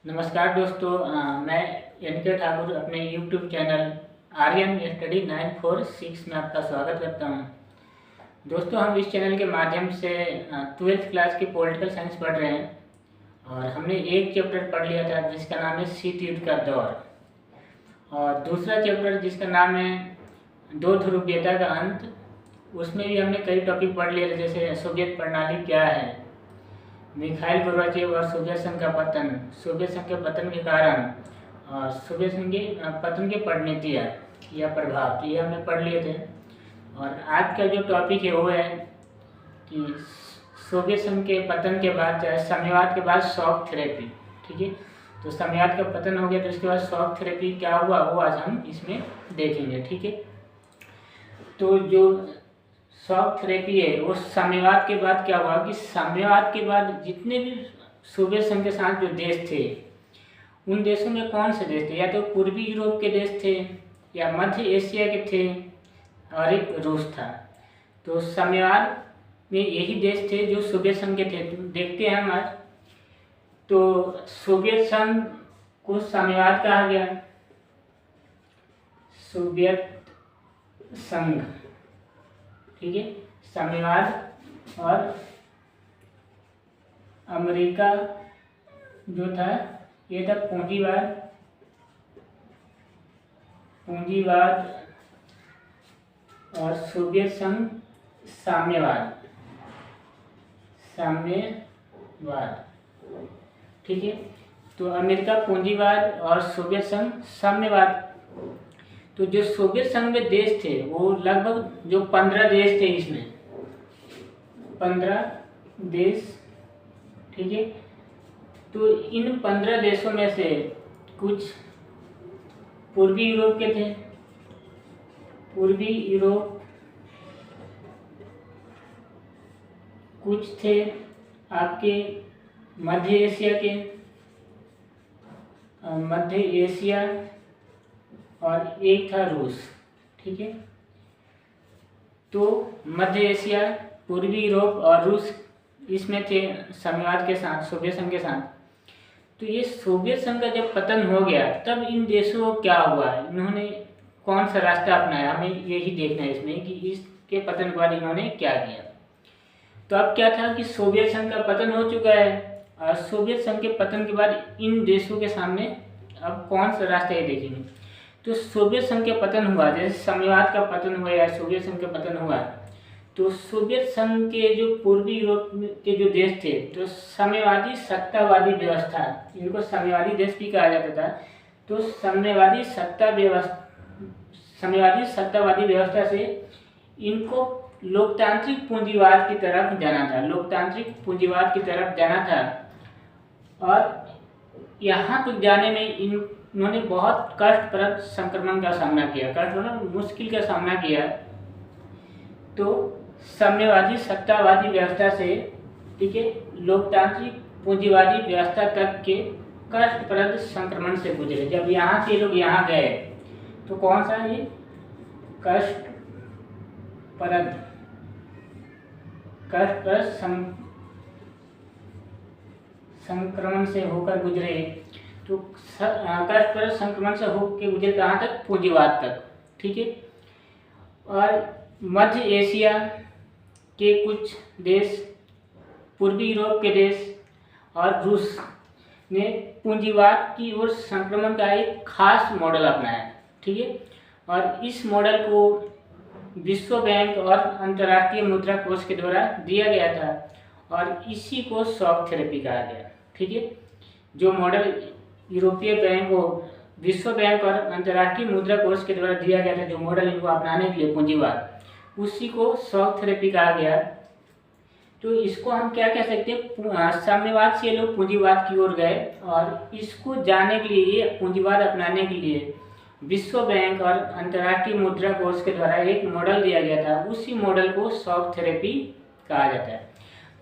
नमस्कार दोस्तों, मैं एन.के. ठाकुर अपने YouTube चैनल आर्यन स्टडी 946 में आपका स्वागत करता हूं। दोस्तों, हम इस चैनल के माध्यम से 12th क्लास की पॉलिटिकल साइंस पढ़ रहे हैं और हमने एक चैप्टर पढ़ लिया था जिसका नाम है शीत युद्ध का दौर, और दूसरा चैप्टर जिसका नाम है दो ध्रुवीयता का अंत। उसमें भी हमने कई टॉपिक पढ़ लिए थे, जैसे सोवियत प्रणाली क्या है, मिखाइल गोर्बाचेव और सोवियत संघ का पतन, सोवियत संघ के पतन के कारण और सोवियत संघ के पतन की परिणतियाँ या प्रभाव, तो ये हमने पढ़ लिए थे। और आज का जो टॉपिक है वो है कि सोवियत संघ के पतन के बाद, चाहे साम्यवाद के बाद शॉक थेरेपी। ठीक है, तो साम्यवाद का पतन हो गया तो उसके बाद शॉक थेरेपी क्या हुआ वो आज हम इसमें देखेंगे। ठीक है, तो जो शॉक थेरेपी है वो साम्यवाद के बाद क्या हुआ कि साम्यवाद के बाद जितने भी सोवियत संघ के साथ जो देश थे, उन देशों में कौन से देश थे, या तो पूर्वी यूरोप के देश थे या मध्य एशिया के थे और एक रूस था। तो साम्यवाद में यही देश थे जो सोवियत संघ के थे। तो देखते हैं हम आज, तो सोवियत संघ को साम्यवाद कहा गया, सोवियत संघ। ठीक है, साम्यवाद और अमेरिका जो था ये था पूंजीवाद और सोवियत संघ साम्यवाद। ठीक है, तो अमेरिका पूंजीवाद और सोवियत संघ साम्यवाद। तो जो सोवियत संघ में देश थे वो लगभग जो 15 देश थे, इसमें 15 देश। ठीक है, तो इन 15 देशों में से कुछ पूर्वी यूरोप के थे, पूर्वी यूरोप, कुछ थे आपके मध्य एशिया के, मध्य एशिया, और एक था रूस। ठीक है, तो मध्य एशिया, पूर्वी यूरोप और रूस इसमें थे साम्यवाद के साथ, सोवियत संघ के साथ। तो ये सोवियत संघ का जब पतन हो गया तब इन देशों को क्या हुआ, इन्होंने कौन सा रास्ता अपनाया, हमें यही देखना है इसमें कि इसके पतन के बाद इन्होंने क्या किया। तो अब क्या था कि सोवियत संघ का पतन हो चुका है और सोवियत संघ के पतन के बाद इन देशों के सामने अब कौन सा रास्ता है देखेंगे। तो सोवियत संघ के पतन हुआ, जैसे साम्यवाद का पतन हुआ या सोवियत संघ का पतन हुआ, तो सोवियत संघ के जो पूर्वी यूरोप के जो देश थे, तो साम्यवादी सत्तावादी व्यवस्था, इनको साम्यवादी देश भी कहा जाता था। तो साम्यवादी सत्तावादी व्यवस्था से इनको लोकतांत्रिक पूंजीवाद की तरफ जाना था, लोकतांत्रिक पूंजीवाद की तरफ जाना था। और यहाँ तक जाने में इन्होंने बहुत कष्टप्रद संक्रमण का सामना किया, मुश्किल का सामना किया। तो साम्यवादी सत्तावादी व्यवस्था से, ठीक है, लोकतांत्रिक पूंजीवादी व्यवस्था तक के कष्टप्रद संक्रमण से गुजरे। जब यहाँ से लोग यहाँ गए तो कौन सा ये कष्टप्रद संक्रमण से होकर गुजरे, तो कष्टप्रद संक्रमण से होकर गुजरे कहाँ तक, पूंजीवाद तक। ठीक है, और मध्य एशिया के कुछ देश, पूर्वी यूरोप के देश और रूस ने पूंजीवाद की ओर संक्रमण का एक खास मॉडल अपनाया। ठीक है, और इस मॉडल को विश्व बैंक और अंतर्राष्ट्रीय मुद्रा कोष के द्वारा दिया गया था और इसी को शॉक थेरेपी कहा गया। ठीक है, जो मॉडल यूरोपीय बैंक को विश्व बैंक और अंतर्राष्ट्रीय मुद्रा कोष के द्वारा दिया गया था, जो मॉडल इनको अपनाने के लिए पूंजीवाद, उसी को शॉक थेरेपी कहा गया। तो इसको हम क्या कह सकते हैं, साम्यवाद से लोग पूंजीवाद की ओर गए और इसको जाने के लिए, ये पूंजीवाद अपनाने के लिए विश्व बैंक और अंतर्राष्ट्रीय मुद्रा कोष के द्वारा एक मॉडल दिया गया था, उसी मॉडल को शॉक थेरेपी कहा जाता है।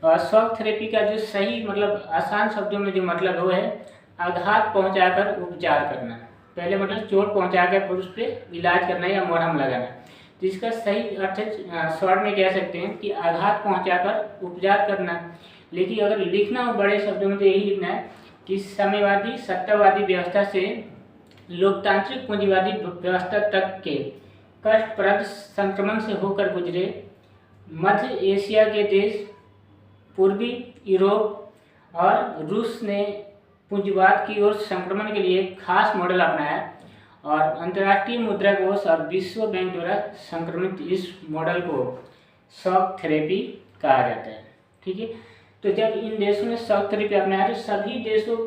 और शॉक थेरेपी का जो सही मतलब, आसान शब्दों में जो मतलब वो है आघात पहुंचाकर उपचार करना। पहले मतलब चोट पहुंचाकर फिर उस पर इलाज करना या मरहम लगाना। तो इसका सही अर्थ शॉर्ट में कह सकते हैं कि आघात पहुंचाकर उपचार करना। लेकिन अगर लिखना हो बड़े शब्दों में तो यही लिखना है कि साम्यवादी सत्तावादी व्यवस्था से लोकतांत्रिक पूंजीवादी व्यवस्था तक के कष्टप्रद संक्रमण से होकर गुजरे मध्य एशिया के देश, पूर्वी यूरोप और रूस ने पूंजीवाद की ओर संक्रमण के लिए एक खास मॉडल अपनाया और अंतर्राष्ट्रीय मुद्रा कोष और विश्व बैंक द्वारा संक्रमित इस मॉडल को शॉक थेरेपी कहा जाता है। ठीक है, तो जब इन देशों ने शॉक थेरेपी अपनाया तो सभी देशों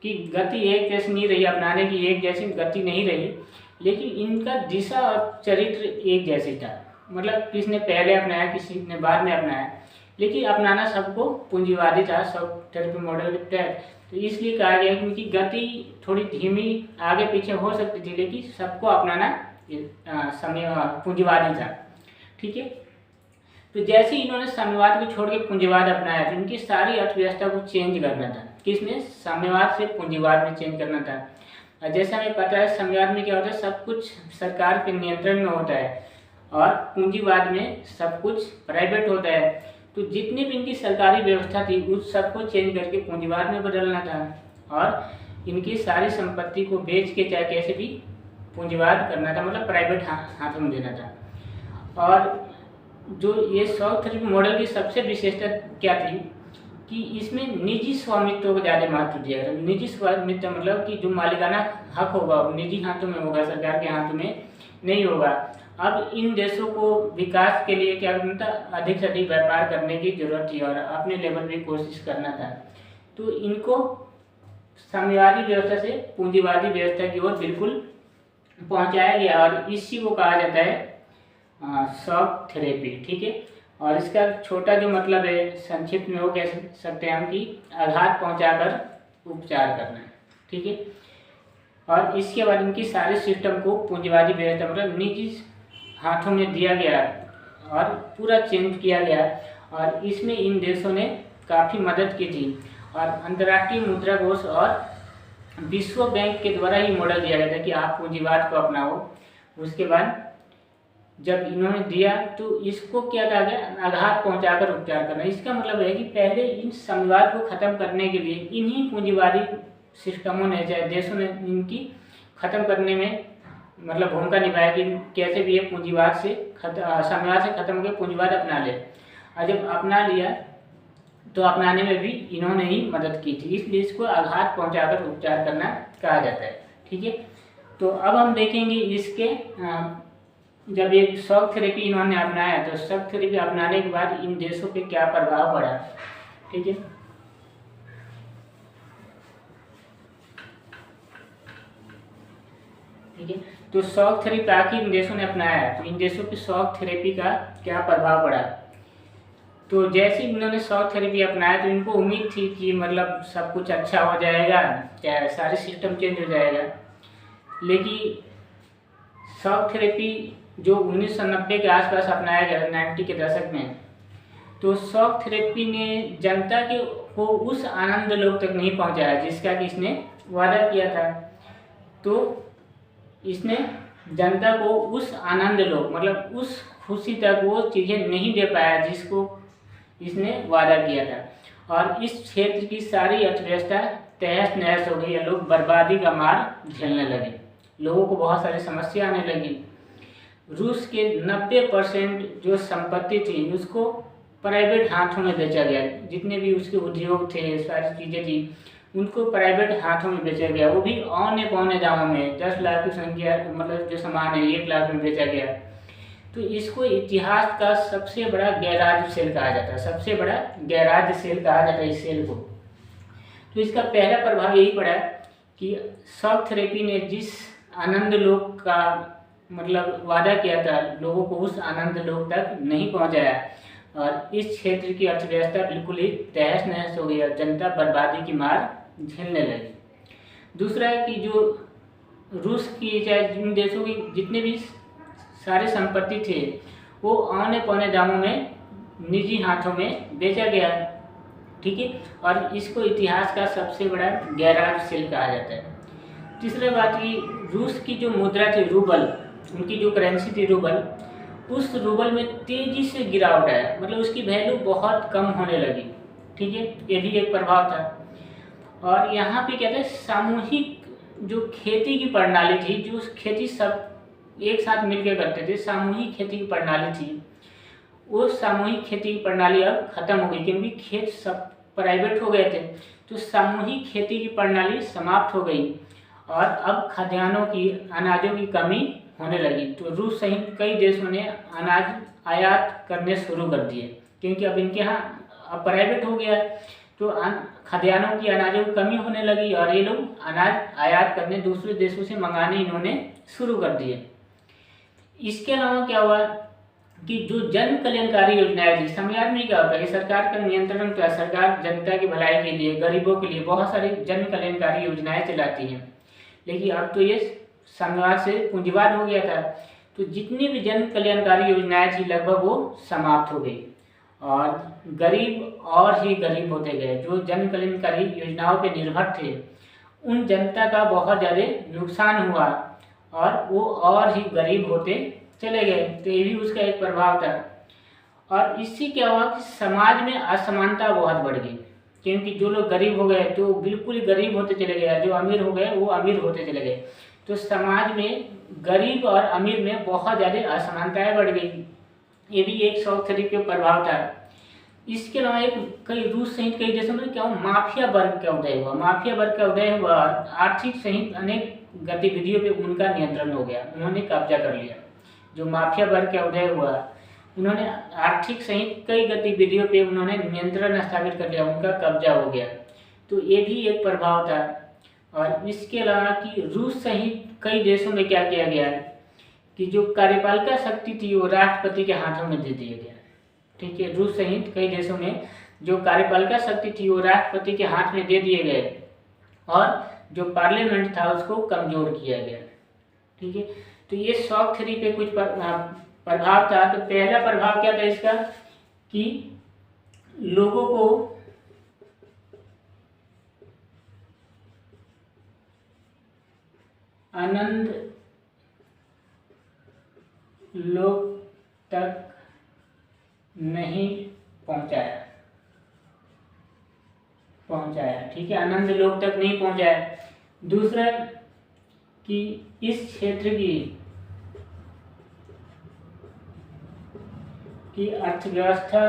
की गति एक जैसी नहीं रही, अपनाने की एक जैसी गति नहीं रही, लेकिन इनका दिशा और चरित्र एक जैसे था। मतलब किसी ने पहले अपनाया, किसी ने बाद में अपनाया, लेकिन अपनाना सबको पूंजीवादी था शॉक थेरेपी मॉडल के तहत। तो इसलिए कहा गया कि उनकी गति थोड़ी धीमी आगे पीछे हो सकती थी, लेकिन सबको अपनाना समय पूंजीवादी था। ठीक है, तो जैसे इन्होंने साम्यवाद को छोड़ के पूंजीवाद अपनाया तो इनकी सारी अर्थव्यवस्था को चेंज करना था। किसने? साम्यवाद से पूंजीवाद में चेंज करना था। और जैसा हमें पता है साम्यवाद में क्या होता है, सब कुछ सरकार के नियंत्रण में होता है और पूंजीवाद में सब कुछ प्राइवेट होता है। तो जितनी भी इनकी सरकारी व्यवस्था थी उस सबको चेंज करके पूंजीवाद में बदलना था और इनकी सारी संपत्ति को बेच के चाहे कैसे भी पूंजीवाद करना था, मतलब प्राइवेट हाथों में देना था। और जो ये शॉक थेरेपी मॉडल की सबसे विशेषता क्या थी कि इसमें निजी स्वामित्व को ज़्यादा महत्व दिया गया। निजी स्वामित्व मतलब कि जो मालिकाना हक होगा वो निजी हाथों में होगा, सरकार के हाथों में नहीं होगा। अब इन देशों को विकास के लिए क्या करना था, अधिक से अधिक व्यापार करने की जरूरत थी और अपने लेवल पे कोशिश करना था। तो इनको साम्यवादी व्यवस्था से पूंजीवादी व्यवस्था की ओर बिल्कुल पहुंचाया गया और इसी को कहा जाता है शॉक थेरेपी। ठीक है, और इसका छोटा जो मतलब है संक्षिप्त में वो कह सकते हैं हम कि आघात पहुंचाकर उपचार करना। ठीक है, और इसके बाद इनकी सारे सिस्टम को पूंजीवादी व्यवस्था मतलब निजी हाथों में दिया गया और पूरा चेंज किया गया और इसमें इन देशों ने काफ़ी मदद की थी और अंतर्राष्ट्रीय मुद्रा कोष और विश्व बैंक के द्वारा ही मॉडल दिया गया था कि आप पूंजीवाद को अपनाओ। उसके बाद जब इन्होंने दिया तो इसको क्या कहा गया, आघात पहुंचाकर उपचार करना। इसका मतलब है कि पहले इन साम्यवाद को खत्म करने के लिए इन्हीं पूंजीवादी सिस्टमों ने चाहे देशों ने इनकी खत्म करने में मतलब भूमिका निभाया कि कैसे भी ये पूंजीवाद से साम्यवाद से खत्म होकर पूंजीवाद अपना ले। और जब अपना लिया तो अपनाने में भी इन्होंने ही मदद की थी, इसलिए इसको आघात पहुंचाकर उपचार करना कहा जाता है। ठीक है, तो अब हम देखेंगे इसके जब ये शॉक थेरेपी इन्होंने अपनाया तो शॉक थेरेपी अपनाने के बाद इन देशों पे क्या प्रभाव पड़ा। ठीक है, ठीक है, तो शॉक थेरेपी आखिर इन देशों ने अपनाया तो इन देशों पे शॉक थेरेपी का क्या प्रभाव पड़ा। तो जैसे इन्होंने शॉक थेरेपी अपनाया तो इनको उम्मीद थी कि मतलब सब कुछ अच्छा हो जाएगा, क्या सारे सिस्टम चेंज हो जाएगा। लेकिन शॉक थेरेपी जो 1990 के आसपास अपनाया गया 90 के दशक में, तो शॉक थेरेपी ने जनता को उस आनंद लोक तक नहीं पहुंचाया जिसका कि इसने वादा किया था। तो इसने जनता को उस आनंद लोक मतलब उस खुशी तक वो चीज़ें नहीं दे पाया जिसको इसने वादा किया था और इस क्षेत्र की सारी अर्थव्यवस्था तहस नहस हो गई। लोग बर्बादी का मार झेलने लगे, लोगों को बहुत सारी समस्या आने लगी। रूस के 90% जो संपत्ति थी उसको प्राइवेट हाथों में बेचा गया। जितने भी उसके उद्योग थे, सारी चीज़ें थी, उनको प्राइवेट हाथों में बेचा गया, वो भी औने पौने दामों में। 10 लाख की संख्या मतलब जो सामान है 1 लाख में बेचा गया। तो इसको इतिहास का सबसे बड़ा गैराज सेल कहा जाता है, सबसे बड़ा गैराज सेल कहा जाता है इस सेल को। तो इसका पहला प्रभाव यही पड़ा कि शॉक थेरेपी ने जिस आनंद लोक का मतलब वादा किया था, लोगों को उस आनंद लोक तक नहीं पहुंचाया और इस क्षेत्र की अर्थव्यवस्था बिल्कुल ही तहस नहस हो गई और जनता बर्बादी की मार झेलने लगी। दूसरा है कि जो रूस की चाहे जिन देशों की जितने भी सारे संपत्ति थे वो औने पौने दामों में निजी हाथों में बेचा गया। ठीक है, और इसको इतिहास का सबसे बड़ा गैराज सेल कहा जाता है। तीसरी बात कि रूस की जो मुद्रा थी रूबल, उनकी जो करेंसी थी रूबल, उस रूबल में तेजी से गिरावट आया, मतलब उसकी वैल्यू बहुत कम होने लगी। ठीक है, ये भी एक प्रभाव था। और यहाँ पे कहते हैं सामूहिक जो खेती की प्रणाली थी, जो खेती सब एक साथ मिलकर करते थे, सामूहिक खेती की प्रणाली थी, वो सामूहिक खेती की प्रणाली अब खत्म हो गई क्योंकि खेत सब प्राइवेट हो गए थे। तो सामूहिक खेती की प्रणाली समाप्त हो गई और अब खाद्यान्नों की, अनाजों की कमी होने लगी। तो रूस सहित कई देशों ने अनाज आयात करने शुरू कर दिए क्योंकि अब इनके यहाँ अब प्राइवेट हो गया है। तो खाद्यान्नों की, अनाजों की कमी होने लगी और ये लोग अनाज आयात करने, दूसरे देशों से मंगाने इन्होंने शुरू कर दिए। इसके अलावा क्या हुआ कि जो जन कल्याणकारी योजनाएं थी, समाज में क्या होता है, सरकार का नियंत्रण क्या, सरकार जनता की भलाई के लिए, गरीबों के लिए बहुत सारी जन कल्याणकारी योजनाएं चलाती हैं। लेकिन अब तो ये समाज से पूंजीवाद हो गया था, तो जितनी भी जन कल्याणकारी योजनाएं थी लगभग वो समाप्त हो गई और गरीब और ही गरीब होते गए। जो जन कल्याणकारी योजनाओं पर निर्भर थे उन जनता का बहुत ज़्यादा नुकसान हुआ और वो और ही गरीब होते चले गए। तो ये भी उसका एक प्रभाव था। और इससे क्या हुआ कि समाज में असमानता बहुत बढ़ गई क्योंकि जो लोग गरीब हो गए तो बिल्कुल गरीब होते चले गए, जो अमीर हो गए वो अमीर होते चले गए। तो समाज में गरीब और अमीर में बहुत ज़्यादा असमानताएं बढ़ गई। ये भी एक शौक तरीके का प्रभाव था। इसके अलावा एक कई रूस सहित कई देशों में क्या हुआ, माफिया वर्ग का उदय हुआ। माफिया वर्ग का उदय हुआ, आर्थिक सहित अनेक गतिविधियों पे उनका नियंत्रण हो गया, उन्होंने कब्जा कर लिया। जो माफिया वर्ग का उदय हुआ, उन्होंने आर्थिक सहित कई गतिविधियों पे उन्होंने नियंत्रण स्थापित कर लिया, उनका कब्जा हो गया। तो ये भी एक प्रभाव था। और इसके अलावा कि रूस सहित कई देशों में क्या किया गया कि जो कार्यपालिका शक्ति थी वो राष्ट्रपति के हाथों में दे दिया गया। ठीक है, रूस सहित कई देशों में जो कार्यपालिका शक्ति थी वो राष्ट्रपति के हाथ में दे दिए गए और जो पार्लियामेंट था उसको कमजोर किया गया। ठीक है, तो ये शॉक थ्योरी पे कुछ प्रभाव था। तो पहला प्रभाव क्या था इसका कि लोगों को आनंद लोग तक नहीं पहुंचाया। ठीक है, आनंद लोग तक नहीं पहुंचाया। दूसरा कि इस क्षेत्र की अर्थव्यवस्था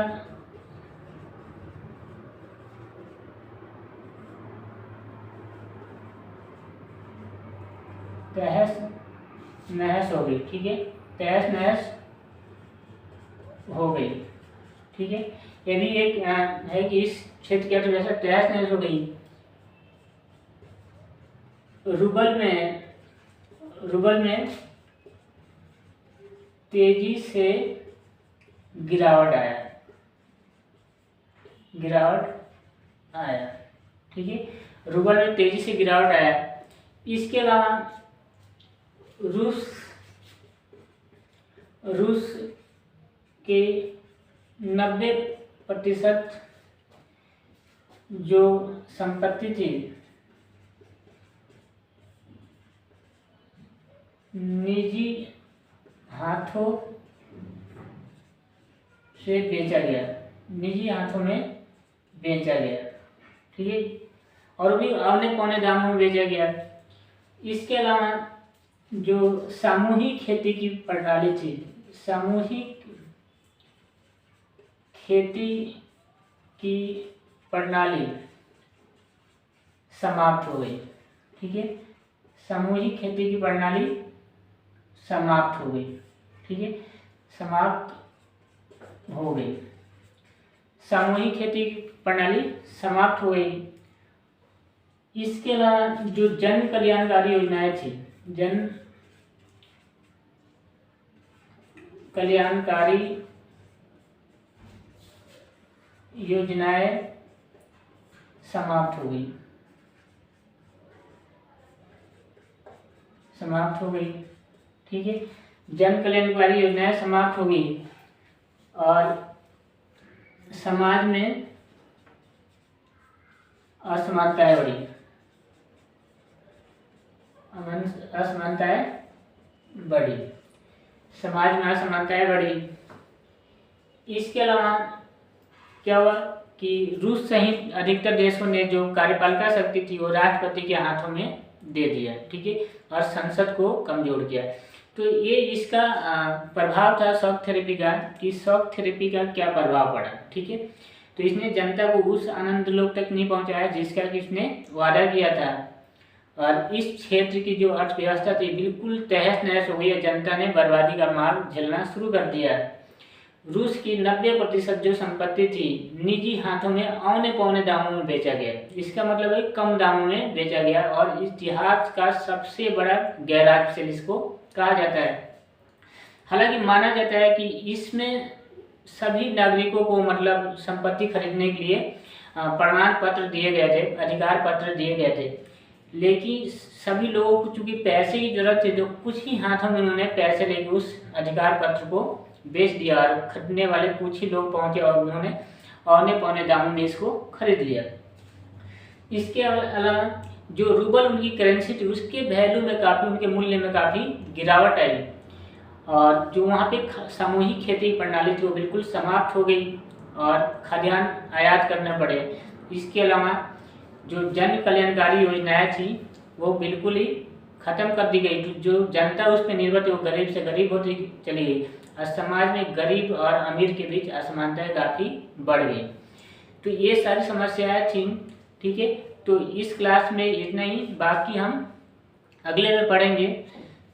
तहस नहस हो गई। ठीक है, तहस नहस हो गई। ठीक है, ये भी एक है कि इस क्षेत्र की अर्थव्यवस्था तहस नहस हो गई। रूबल में तेजी से गिरावट आया। ठीक है, रूबल में तेजी से गिरावट आया। इसके अलावा रूस के 90% जो संपत्ति थी निजी हाथों से बेचा गया, निजी हाथों में बेचा गया। ठीक है, और भी औने पौने दामों में बेचा गया। इसके अलावा जो सामूहिक खेती की प्रणाली थी, सामूहिक खेती की प्रणाली समाप्त हो गई। ठीक है, सामूहिक खेती की प्रणाली समाप्त हो गई। ठीक है, समाप्त हो गई, सामूहिक खेती की प्रणाली समाप्त हो गई। इसके अलावा जो जन कल्याणकारी योजनाएं थी, जन कल्याणकारी योजनाएं समाप्त हो गई। ठीक है, जन कल्याणकारी योजनाएं समाप्त हो गई और समाज में असमानताएं बढ़ी, समाज में असमानताएं बढ़ी। इसके अलावा क्या हुआ कि रूस सहित अधिकतर देशों ने जो कार्यपालिका शक्ति थी वो राष्ट्रपति के हाथों में दे दिया, ठीक है, और संसद को कमजोर किया। तो ये इसका प्रभाव था शॉक थेरेपी का, कि शॉक थेरेपी का क्या प्रभाव पड़ा, ठीक है। तो इसने जनता को उस आनंद लोक तक नहीं पहुंचाया जिसका कि इसने वादा किया था, और इस क्षेत्र की जो अर्थव्यवस्था थी बिल्कुल तहस नहस हो गई है। जनता ने बर्बादी का मार झेलना शुरू कर दिया। रूस की 90% जो संपत्ति थी निजी हाथों में औने पौने दामों में बेचा गया। इसका मतलब है कम दामों में बेचा गया, और इतिहास का सबसे बड़ा गैराज सेल इसको कहा जाता है। हालांकि माना जाता है कि इसमें सभी नागरिकों को मतलब संपत्ति खरीदने के लिए प्रमाण पत्र दिए गए थे, अधिकार पत्र दिए गए थे, लेकिन सभी लोगों को चूंकि पैसे की जरूरत थी तो कुछ ही हाथों में उन्होंने पैसे लेकर उस अधिकार पत्र को बेच दिया, और खरीदने वाले कुछ ही लोग पहुंचे और उन्होंने औने पौने दामों में इसको खरीद लिया। इसके अलावा जो रूबल उनकी करेंसी थी उसके वैल्यू में काफ़ी, उनके मूल्य में काफ़ी गिरावट आई, और जो वहाँ पे सामूहिक खेती प्रणाली थी वो बिल्कुल समाप्त हो गई और खाद्यान्न आयात करने पड़े। इसके अलावा जो जन कल्याणकारी योजनाएं थी वो बिल्कुल ही ख़त्म कर दी गई। जो जनता उस पर निर्भर थी वो गरीब से गरीब होती चली गई, और समाज में गरीब और अमीर के बीच असमानताएं काफ़ी बढ़ गई। तो ये सारी समस्याएं थी, ठीक है। तो इस क्लास में इतना ही, बाकी हम अगले में पढ़ेंगे।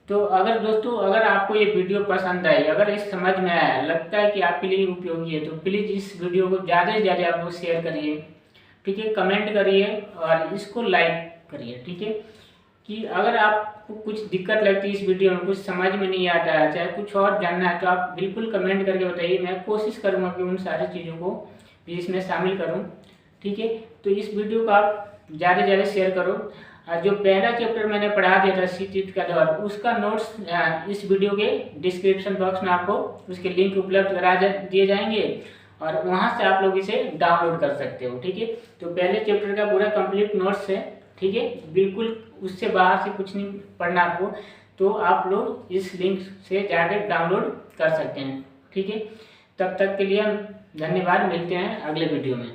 तो अगर दोस्तों अगर आपको ये वीडियो पसंद आई, अगर इस समझ में आया, लगता है कि आपके लिए उपयोगी है, तो प्लीज़ इस वीडियो को ज़्यादा से ज़्यादा आप लोग शेयर करिए, ठीक है, कमेंट करिए और इसको लाइक करिए, ठीक है। कि अगर आपको कुछ दिक्कत लगती है इस वीडियो में, कुछ समझ में नहीं आता है, चाहे कुछ और जानना है, तो आप बिल्कुल कमेंट करके बताइए। मैं कोशिश करूँगा कि उन सारी चीज़ों को भी इसमें शामिल करूँ, ठीक है। तो इस वीडियो को आप ज़्यादा से ज़्यादा शेयर करो। जो पहला चैप्टर मैंने पढ़ा दिया था शीत का दौर, उसका नोट्स इस वीडियो के डिस्क्रिप्शन बॉक्स में आपको उसके लिंक उपलब्ध करा दिए जाएंगे, और वहाँ से आप लोग इसे डाउनलोड कर सकते हो, ठीक है। तो पहले चैप्टर का पूरा कंप्लीट नोट्स है, ठीक है, बिल्कुल उससे बाहर से कुछ नहीं पढ़ना आपको, तो आप लोग इस लिंक से जाकर डाउनलोड कर सकते हैं, ठीक है। तब तक के लिए धन्यवाद, मिलते हैं अगले वीडियो में।